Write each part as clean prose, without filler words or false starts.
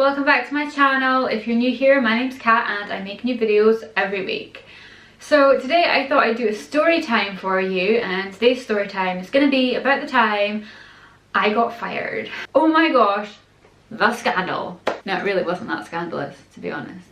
welcome back to my channel. If you're new here, my name's Kat and I make new videos every week. So today I thought I'd do a story time for you, and today's story time is going to be about the time I got fired. Oh my gosh, the scandal. No, it really wasn't that scandalous, to be honest.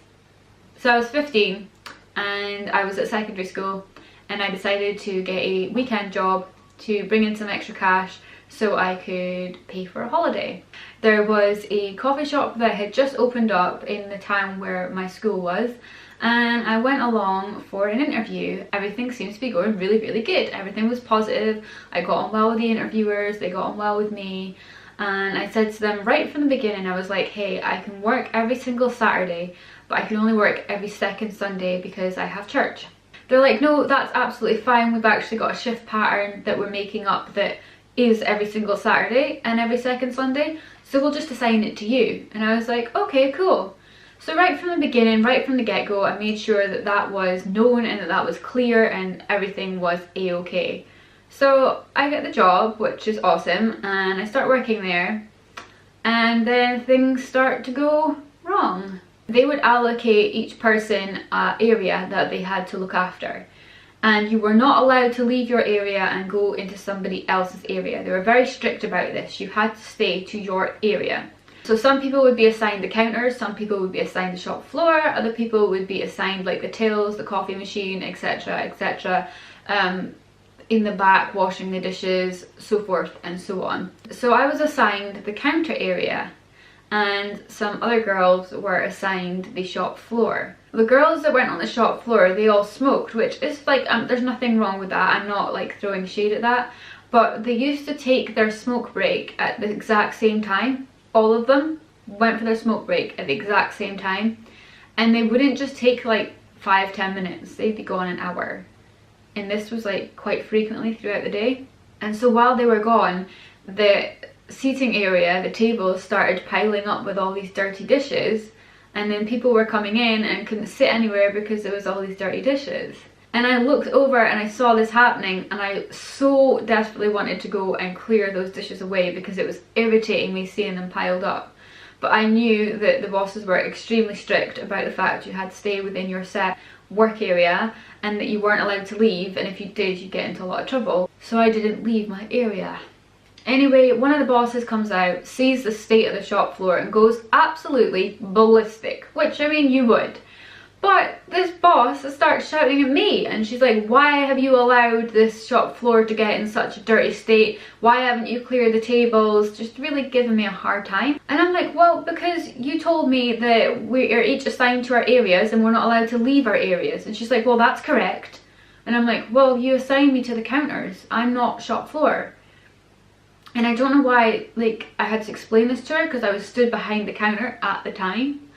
So I was 15 and I was at secondary school and I decided to get a weekend job to bring in some extra cash so I could pay for a holiday. There was a coffee shop that had just opened up in the town where my school was, and I went along for an interview. Everything seems to be going really good. Everything was positive. I got on well with the interviewers, they got on well with me, and I said to them right from the beginning, I was like, hey, I can work every single Saturday, but I can only work every second Sunday because I have church. They're like, no, that's absolutely fine. We've actually got a shift pattern that we're making up that is every single Saturday and every second Sunday, so we'll just assign it to you. And I was like, okay, cool. So right from the beginning, right from the get-go, I made sure that that was known and that that was clear and everything was a-okay. So I get the job, which is awesome, and I start working there, and then things start to go wrong. They would allocate each person an area that they had to look after, and you were not allowed to leave your area and go into somebody else's area. They were very strict about this. You had to stay to your area. So some people would be assigned the counters, some people would be assigned the shop floor, other people would be assigned like the tills, the coffee machine, etc, etc, in the back washing the dishes, so forth and so on. So I was assigned the counter area and some other girls were assigned the shop floor. The girls that went on the shop floor, they all smoked, which is like, there's nothing wrong with that. I'm not like throwing shade at that, but they used to take their smoke break at the exact same time. All of them went for their smoke break at the exact same time, and they wouldn't just take like 5-10 minutes, they'd go on an hour. And this was like quite frequently throughout the day. And so while they were gone, the seating area, the tables started piling up with all these dirty dishes, and then people were coming in and couldn't sit anywhere because there was all these dirty dishes. And I looked over and I saw this happening, and I so desperately wanted to go and clear those dishes away because it was irritating me seeing them piled up. But I knew that the bosses were extremely strict about the fact you had to stay within your set work area and that you weren't allowed to leave, and if you did you'd get into a lot of trouble. So I didn't leave my area. Anyway, one of the bosses comes out, sees the state of the shop floor and goes absolutely ballistic, which I mean you would. But this boss starts shouting at me, and she's like, why have you allowed this shop floor to get in such a dirty state? Why haven't you cleared the tables? Just really giving me a hard time. And I'm like, well, because you told me that we are each assigned to our areas and we're not allowed to leave our areas. And she's like, well, that's correct. And I'm like, well, you assigned me to the counters. I'm not shop floor. And I don't know why, like, I had to explain this to her because I was stood behind the counter at the time.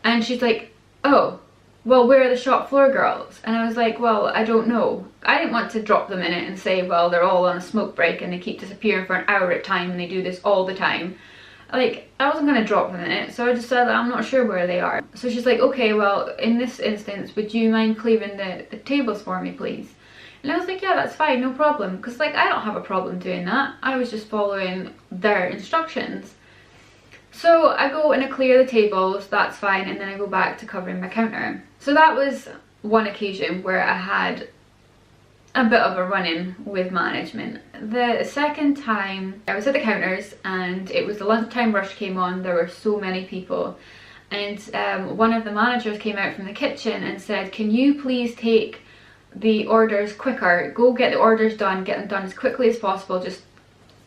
And she's like, oh, well, where are the shop floor girls? And I was like, well, I don't know. I didn't want to drop them in it and say, well, they're all on a smoke break and they keep disappearing for an hour at a time and they do this all the time. Like, I wasn't going to drop them in it, so I just said I'm not sure where they are. So she's like, okay, well, in this instance, would you mind clearing the tables for me, please? And I was like, yeah, that's fine, no problem. Because, like, I don't have a problem doing that. I was just following their instructions. So I go and I clear the tables, that's fine, and then I go back to covering my counter. So that was one occasion where I had a bit of a run-in with management. The second time I was at the counters and it was the lunchtime rush came on, there were so many people. And one of the managers came out from the kitchen and said, can you please take the orders quicker, go get the orders done, get them done as quickly as possible, just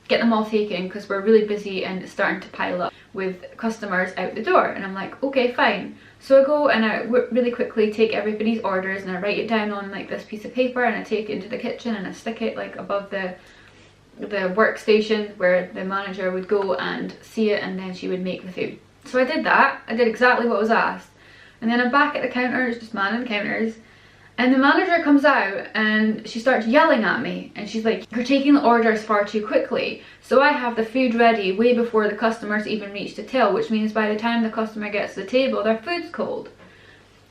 get them all taken because we're really busy and it's starting to pile up with customers out the door. And I'm like, okay, fine. So I go and I really quickly take everybody's orders and I write it down on like this piece of paper, and I take it into the kitchen and I stick it like above the workstation where the manager would go and see it, and then she would make the food. So I did that, I did exactly what was asked, and then I'm back at the counters, just manning the counters. And the manager comes out and she starts yelling at me, and she's like, you're taking the orders far too quickly. So I have the food ready way before the customers even reach the till, which means by the time the customer gets to the table, their food's cold.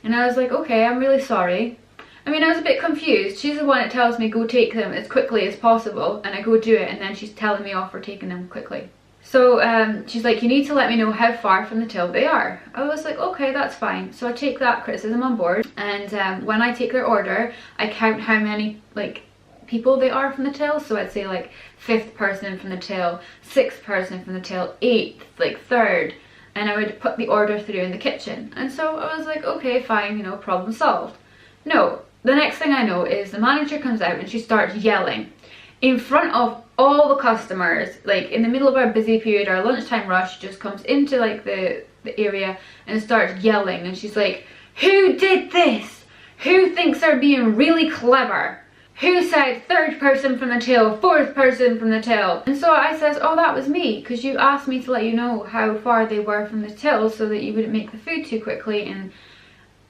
And I was like, okay, I'm really sorry. I mean, I was a bit confused. She's the one that tells me go take them as quickly as possible, and I go do it, and then she's telling me off for taking them quickly. So she's like, you need to let me know how far from the till they are. I was like, okay, that's fine. So I take that criticism on board, and when I take their order, I count how many like people they are from the till. So I'd say like 5th person from the till, 6th person from the till, 8th, like 3rd, and I would put the order through in the kitchen. And so I was like, okay, fine, you know, problem solved. No, the next thing I know is the manager comes out and she starts yelling in front of all the customers, like in the middle of our busy period, our lunchtime rush, just comes into like the area and starts yelling, and she's like, who did this? Who thinks they're being really clever? Who said 3rd person from the till, 4th person from the till? And so I says, oh, that was me, because you asked me to let you know how far they were from the till so that you wouldn't make the food too quickly, and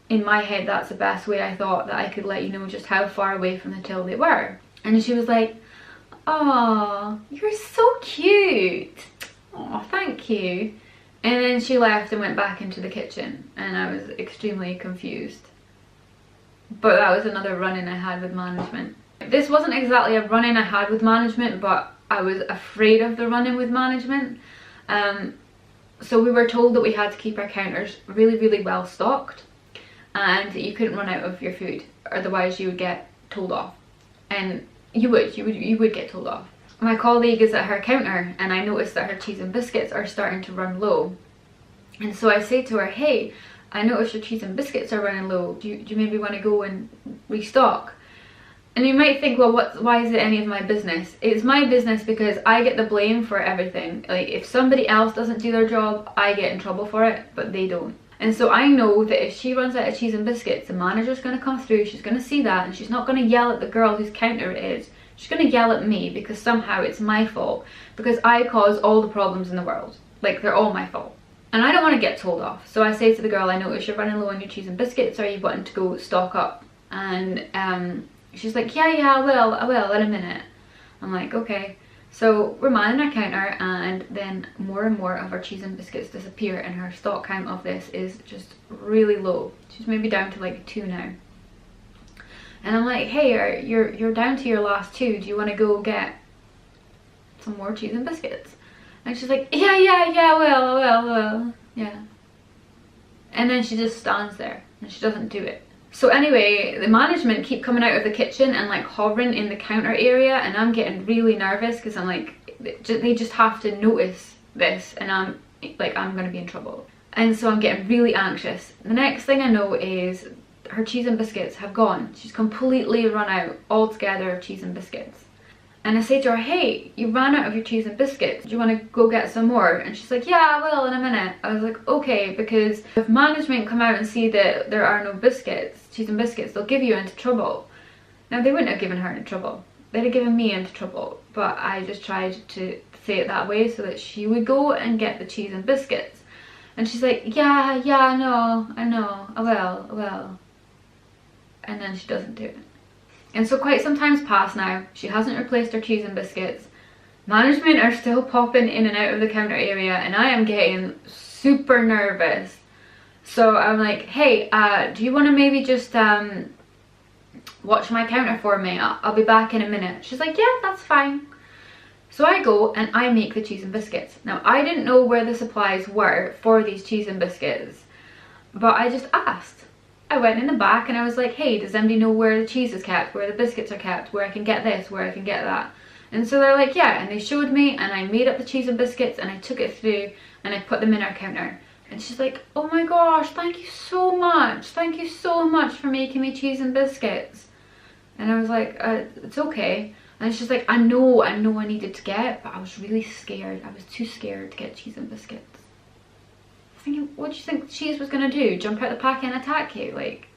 in my head that's the best way I thought that I could let you know just how far away from the till they were. And she was like, oh, you're so cute. Oh, thank you. And then she left and went back into the kitchen, and I was extremely confused. But that was another run-in I had with management. This wasn't exactly a run-in I had with management, but I was afraid of the run-in with management. So we were told that we had to keep our counters really, really well stocked, and that you couldn't run out of your food, otherwise you would get told off. And you would get told off. My colleague is at her counter, and I noticed that her cheese and biscuits are starting to run low. And so I say to her, hey, I noticed your cheese and biscuits are running low. Do you maybe want to go and restock? And you might think, well, why is it any of my business? It's my business because I get the blame for everything. Like, if somebody else doesn't do their job, I get in trouble for it, but they don't. And so I know that if she runs out of cheese and biscuits, the manager's going to come through, she's going to see that, and she's not going to yell at the girl whose counter it is. She's going to yell at me, because somehow it's my fault, because I cause all the problems in the world. Like, they're all my fault. And I don't want to get told off. So I say to the girl, I notice you're running low on your cheese and biscuits, are you wanting to go stock up? And she's like, yeah, I will, in a minute. I'm like, okay. So we're manning our counter, and then more and more of our cheese and biscuits disappear, and her stock count of this is just really low. She's maybe down to like 2 now. And I'm like, hey, you're down to your last 2. Do you want to go get some more cheese and biscuits? And she's like, yeah, I will, yeah. And then she just stands there and she doesn't do it. So anyway, the management keep coming out of the kitchen and like hovering in the counter area, and I'm getting really nervous because I'm like, they just have to notice this, and I'm like, I'm gonna be in trouble. And so I'm getting really anxious. The next thing I know is her cheese and biscuits have gone. She's completely run out altogether of cheese and biscuits. And I say to her, hey, you ran out of your cheese and biscuits. Do you want to go get some more? And she's like, yeah, I will in a minute. I was like, okay, because if management come out and see that there are no biscuits, cheese and biscuits, they'll give you into trouble. Now, they wouldn't have given her into trouble. They'd have given me into trouble. But I just tried to say it that way so that she would go and get the cheese and biscuits. And she's like, yeah, I know, I will. And then she doesn't do it. And so quite some time's passed now. She hasn't replaced her cheese and biscuits. Management are still popping in and out of the counter area, and I am getting super nervous. So I'm like, hey, do you want to maybe just watch my counter for me? I'll be back in a minute. She's like, yeah, that's fine. So I go and I make the cheese and biscuits. Now, I didn't know where the supplies were for these cheese and biscuits, but I just asked. I went in the back and I was like, hey, does anybody know where the cheese is kept, where the biscuits are kept, where I can get this, where I can get that? And so they're like, yeah, and they showed me, and I made up the cheese and biscuits and I took it through and I put them in our counter. And she's like, oh my gosh, thank you so much for making me cheese and biscuits. And I was like, it's okay. And she's like, I know I needed to get, but I was really scared. I was too scared to get cheese and biscuits. Thinking, what do you think cheese was gonna do? Jump out the pack and attack you? Like,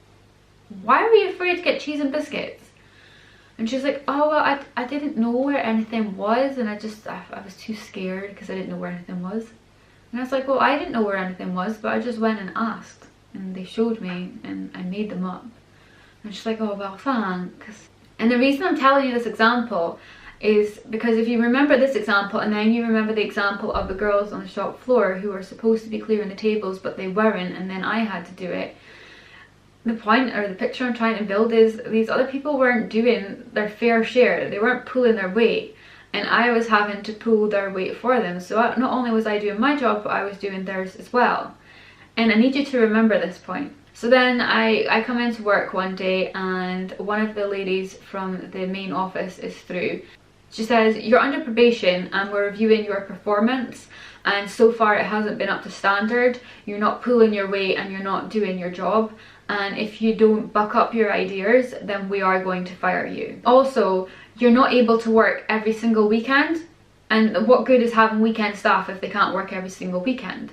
why were you afraid to get cheese and biscuits? And she's like, oh well, I didn't know where anything was, and I was too scared because I didn't know where anything was. And I was like, well, I didn't know where anything was, but I just went and asked, and they showed me, and I made them up. And she's like, oh well, thanks. And the reason I'm telling you this example is because if you remember this example, and then you remember the example of the girls on the shop floor who were supposed to be clearing the tables but they weren't, and then I had to do it, the point or the picture I'm trying to build is these other people weren't doing their fair share. They weren't pulling their weight, and I was having to pull their weight for them. So not only was I doing my job, but I was doing theirs as well. And I need you to remember this point. So then I come into work one day, and one of the ladies from the main office is through. She says, "You're under probation and we're reviewing your performance, and so far it hasn't been up to standard. You're not pulling your weight and you're not doing your job. And if you don't buck up your ideas, then we are going to fire you. Also, you're not able to work every single weekend. And what good is having weekend staff if they can't work every single weekend?"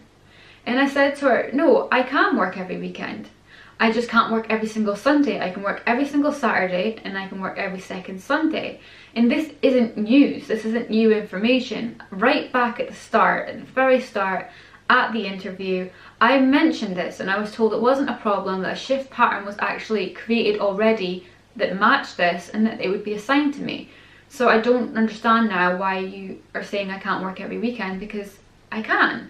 And I said to her, "No, I can work every weekend. I just can't work every single Sunday. I can work every single Saturday and I can work every second Sunday." And this isn't news. This isn't new information. Right back at the start, at the very start, at the interview, I mentioned this and I was told it wasn't a problem, that a shift pattern was actually created already that matched this and that it would be assigned to me. So I don't understand now why you are saying I can't work every weekend, because I can.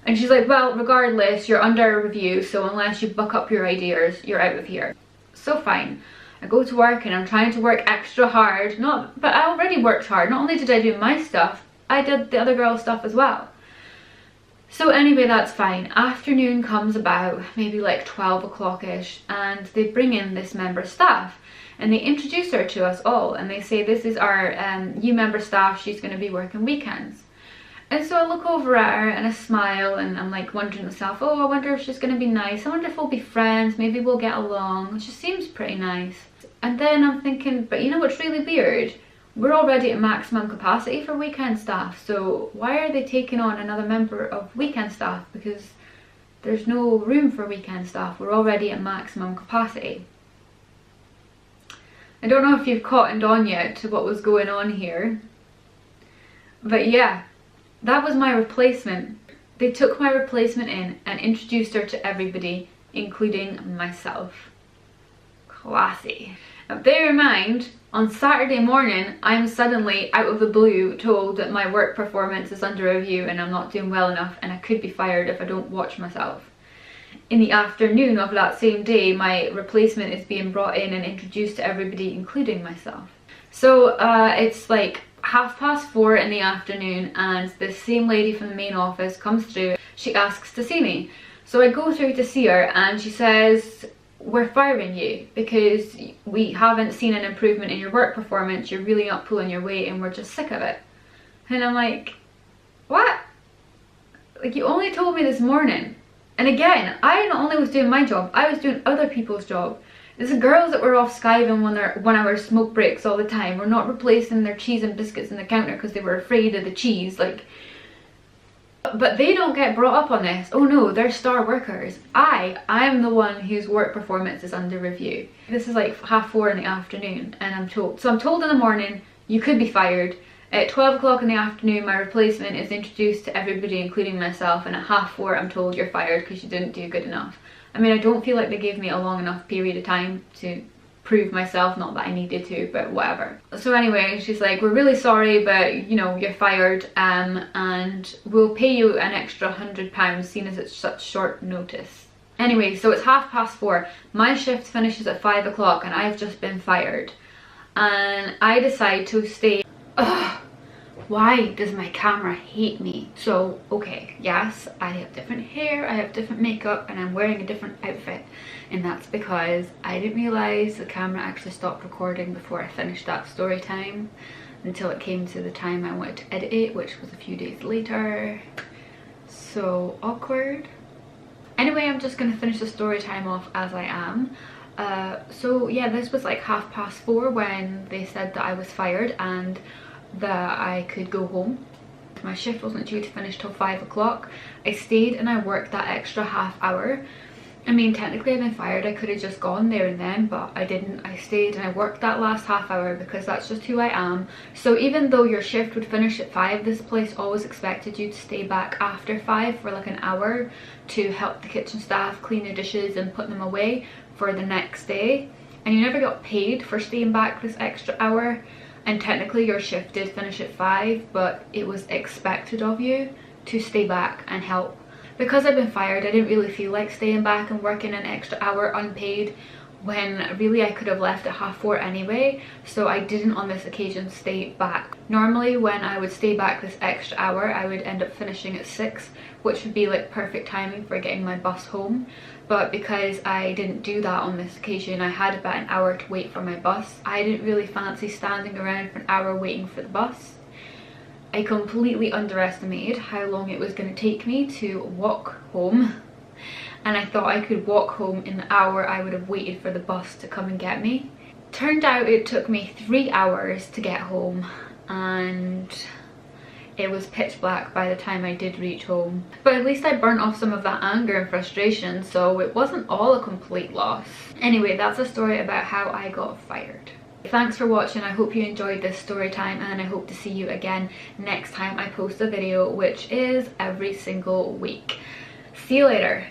And she's like, "Well, regardless, you're under review, so unless you buck up your ideas, you're out of here." So fine. I go to work and I'm trying to work extra hard. But I already worked hard. Not only did I do my stuff, I did the other girl's stuff as well. So anyway, that's fine. Afternoon comes about, maybe like 12 o'clock-ish, and they bring in this member of staff. And they introduce her to us all, and they say, "This is our new member staff, she's going to be working weekends." And so I look over at her and I smile, and I'm like wondering to myself, oh, I wonder if she's going to be nice. I wonder if we'll be friends, maybe we'll get along. She seems pretty nice. And then I'm thinking, but you know what's really weird? We're already at maximum capacity for weekend staff, so why are they taking on another member of weekend staff? Because there's no room for weekend staff. We're already at maximum capacity. I don't know if you've cottoned on yet to what was going on here, but yeah, that was my replacement. They took my replacement in and introduced her to everybody, including myself. Classy. Now bear in mind, on Saturday morning, I'm suddenly out of the blue told that my work performance is under review and I'm not doing well enough and I could be fired if I don't watch myself. In the afternoon of that same day, my replacement is being brought in and introduced to everybody, including myself. So it's like 4:30 in the afternoon, and the same lady from the main office comes through. She asks to see me. So I go through to see her and she says, "We're firing you because we haven't seen an improvement in your work performance. You're really not pulling your weight and we're just sick of it." And I'm like, what? Like, you only told me this morning. And again, I not only was doing my job, I was doing other people's job. There's girls that were off skiving 1 hour smoke breaks all the time. We're not replacing their cheese and biscuits in the counter because they were afraid of the cheese. Like, but they don't get brought up on this. Oh no, they're star workers. I'm the one whose work performance is under review. This is like 4:30 in the afternoon and I'm told in the morning, you could be fired. At 12 o'clock in the afternoon, my replacement is introduced to everybody, including myself, and at 4:30 I'm told you're fired because you didn't do good enough. I mean, I don't feel like they gave me a long enough period of time to prove myself, not that I needed to, but whatever. So anyway, she's like, "We're really sorry, but you know, you're fired, and we'll pay you an extra £100 seeing as it's such short notice." Anyway, so it's 4:30. My shift finishes at 5 o'clock and I've just been fired. And I decide to stay. Ugh. Why does my camera hate me? So, okay, yes, I have different hair, I have different makeup, and I'm wearing a different outfit. And that's because I didn't realise the camera actually stopped recording before I finished that story time, until it came to the time I wanted to edit it, which was a few days later. So awkward. Anyway, I'm just going to finish the story time off as I am. So yeah, this was like 4:30 when they said that I was fired and that I could go home. My shift wasn't due to finish till 5 o'clock. I stayed and I worked that extra half hour. I mean, technically I've been fired, I could have just gone there and then, but I didn't. I stayed and I worked that last half hour because that's just who I am. So even though your shift would finish at 5, this place always expected you to stay back after 5 for like an hour to help the kitchen staff clean the dishes and put them away for the next day. And you never got paid for staying back this extra hour. And technically your shift did finish at 5, but it was expected of you to stay back and help. Because I've been fired, I didn't really feel like staying back and working an extra hour unpaid when really I could have left at 4:30 anyway, so I didn't on this occasion stay back. Normally when I would stay back this extra hour, I would end up finishing at 6, which would be like perfect timing for getting my bus home. But because I didn't do that on this occasion, I had about an hour to wait for my bus. I didn't really fancy standing around for an hour waiting for the bus. I completely underestimated how long it was going to take me to walk home, and I thought I could walk home in the hour I would have waited for the bus to come and get me. Turned out it took me 3 hours to get home, and it was pitch black by the time I did reach home. But at least I burnt off some of that anger and frustration, so it wasn't all a complete loss. Anyway, that's a story about how I got fired. Thanks for watching. I hope you enjoyed this story time, and I hope to see you again next time I post a video, which is every single week. See you later.